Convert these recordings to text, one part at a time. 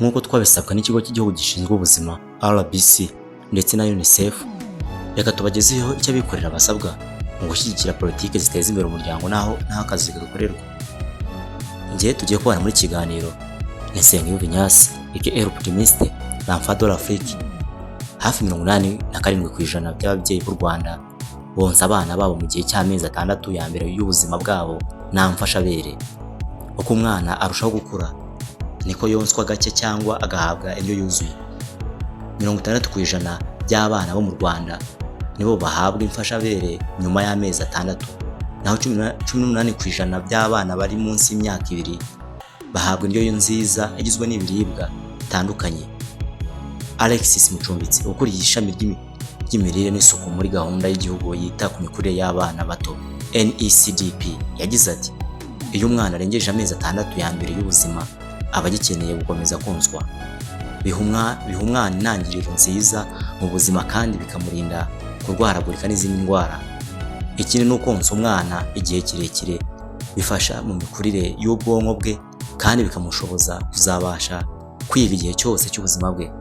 nk'uko twabisabwa n'ikigo cy'igihugu gishinzwe ubuzima RBC ndetse na UNICEF. Reka tubagezeho icyo abikorera basabwa mu gushyigikira politiki ziteza imbere umuryango naho nta kazi gakorerwa. Njye tugiye kubana muri kiganiro Nsengiyumva Ignace aka Optimiste l'enfant de l'Afrique. Hafi 87% by'ababyeyi b'u Rwanda bonsa abana babo mu gihe cy'amezi 6 ya mbere y'ubuzima bwabo nta mfashabere. Uko umwana arushaho gukura niko yonswa gake cyangwa agahabwa indyo yuzuye. 60% by'abana bo mu Rwanda nibo bahabwa imfashabere nyuma y'amezi 6, naho 18% by'abana bari munsi y'imyaka 2 bahabwa indyo nziza igizwe n'ibiribwa bitandukanye. Alexis Mucumbitsi ukuriye ishami ry'imirire n'isuku muri gahunda y'igihugu yita ku mikurire y'abana bato NECDP yagize ati, iyo umwana arengeje amezi 6 ya mbere y'ubuzima aba agikeneye gukomeza konswa. Biha umwana intangiriro nziza mu buzima kandi bikamurinda kurwaragurika n'izindi ndwara. Ikindi ni ukonsa umwana igihe kirekire bifasha mu mikurire y'ubwonko bwe kandi bikamushoboza kuzabasha kwiga igihe cyose cy'ubuzima bwe.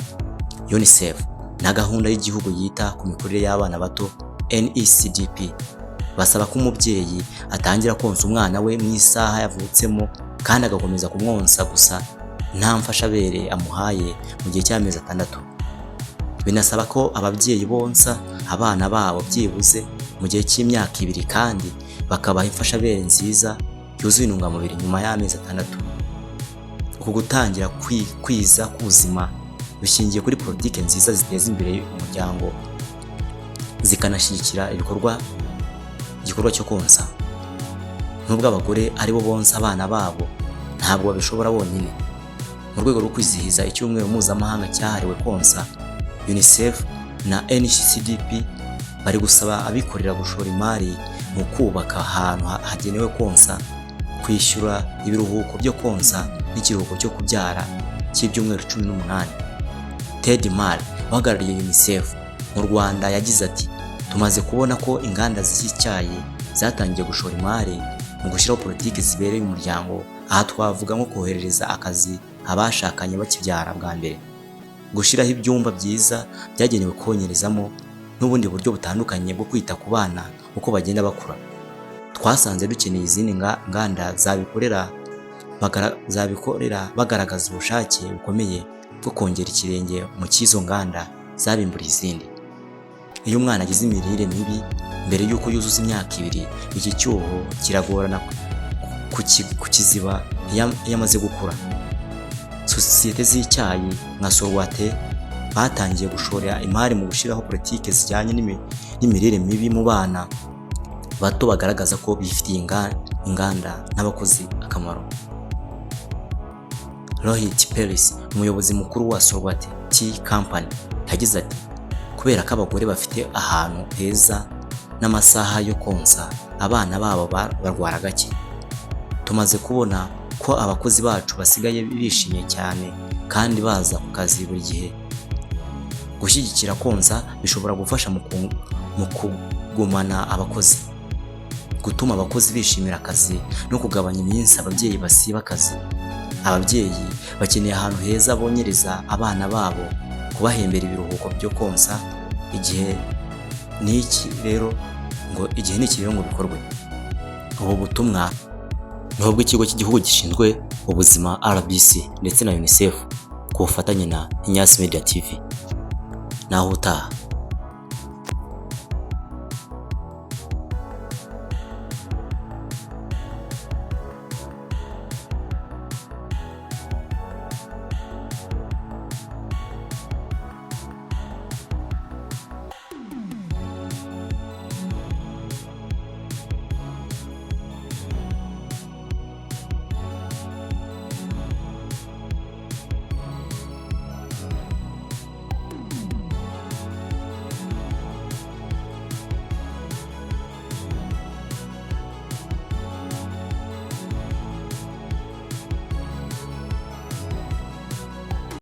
UNICEF na gahunda y'igihugu yita ku mikurire y'abana bato NECDP basaba ko umubyeyi atangira konsa umwana we mu isaha yavutsemo kandi agakomeza kumwonsa gusa nta mfashabere amuhaye mu gihe cy'amezi 6. Binasaba ko ababyeyi bonsa abana babo byibuze mu gihe cy'imyaka 2 kandi bakabaha imfashabere nziza yuzuye intungamubiri nyuma y'amezi 6. Uku gutangira kwiza k'ubuzima bishingiye kuri politiki nziza ziteza imbere umuryango zikanashyigikira igikorwa cyo konsa. Nubwo abagore aribo bonsa abana babo ntabwo babishobora bonyine. Mu rwego rwo kwizihiza icyumweru mpuzamahanga cyahariwe konsa, UNICEF na NECDP bari gusaba abikorera gushora imari mu kubaka ahantu hagenewe konsa, kwishyura ibiruhuko byo konsa n'ikiruhuko cyo kubyara cy'ibyumweru 18. Ted Mal uhagarariye UNICEF mu Rwanda yagize ati, tumaze kubona ko inganda z'icyayi zatangiye gushora imari mu gushyiraho politiki zibereye umuryango. Aha twavuga nko koherereza akazi abashakanye bakibyara bwa mbere, gushyiraho ibyumba byiza byagenewe konyerezamo n'ubundi buryo butandukanye bwo kwita ku bana uko bagenda bakura. Twasanze dukeneye izindi nganda zabikorera bagaragaza ubushake bukomeye bwo kongera ikirenge mu cy'izo nganda zabimburiye izindi. Iyo umwana agize imirire mibi mbere y'uko yuzuza imyaka 2, iki cyuho kiragorana kukiziba iyo amaze gukura. Sosiyete z'icyayi nka Sorwate batangiye gushora imari mu gushyiraho politiki zijyanye n'imirire mibi mu bana bato bagaragaza ko bifitiye inganda n'abakozi akamaro. Rohit Paris umuyobozi mukuru wa Sorwate Tea Company yagize ati, kubera ko abagore bafite ahantu heza n'amasaha yo konsa abana babo barwara gake, tumaze kubona ko abakozi bacu basigaye bishimye cyane kandi baza ku kazi buri gihe. Gushyigikira konsa bishobora gufasha mu kugumana abakozi, gutuma abakozi bishimira akazi no kugabanya iminsi ababyeyi basiba akazi. Ababyeyi bakeneye ahantu heza bonyereza abana babo, kubahembera ibiruhuko byo konsa igihe n'iki rero ngo bikorwe. Ubu butumwa nubwo ikigo cy'igihugu gishinzwe ubuzima RBC ndetse na UNICEF ku bufatanye na Ignace Media TV. Naho utaha.